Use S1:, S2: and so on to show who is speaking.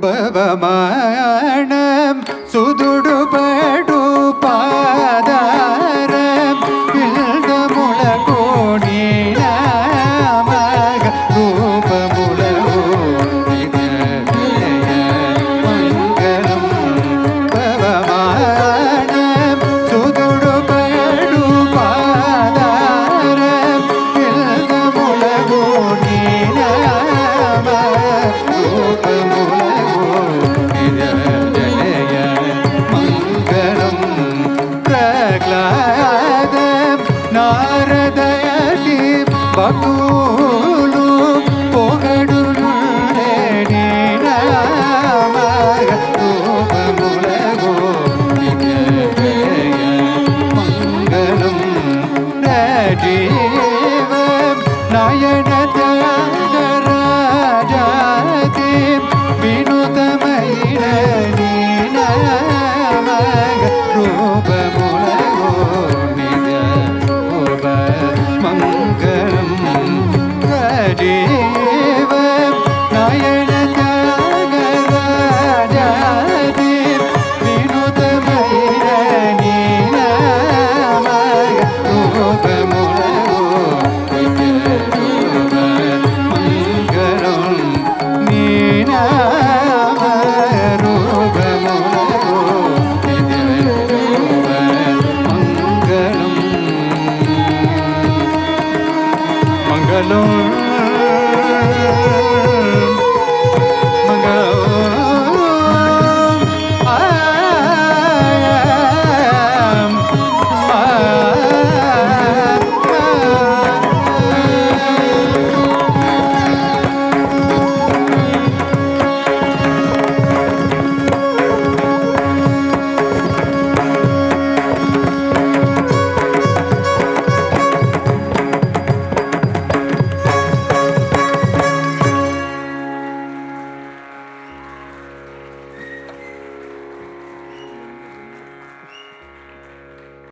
S1: பவமானம் சுதுடுபடு பாதாரம் இல்தமுல கோணீன மக ரூபமுல மங்களம் பவமானம் சுதுடுபடு பாதாரம் இல்தமுல கோணீன ரூபமுல நாரதயதி பகுலு பொகடு ரூபமுலகோ மங்களம் ரஜீவம் நயனதராஜாதி வினுதமயிர ரூபமுலகோ மங்களம் ரஜீவம் நயனதராஜாதி வினுதமயிர ரூபமுலகோ மங்களம் நீநாம ரூபமுலகோ மங்களம்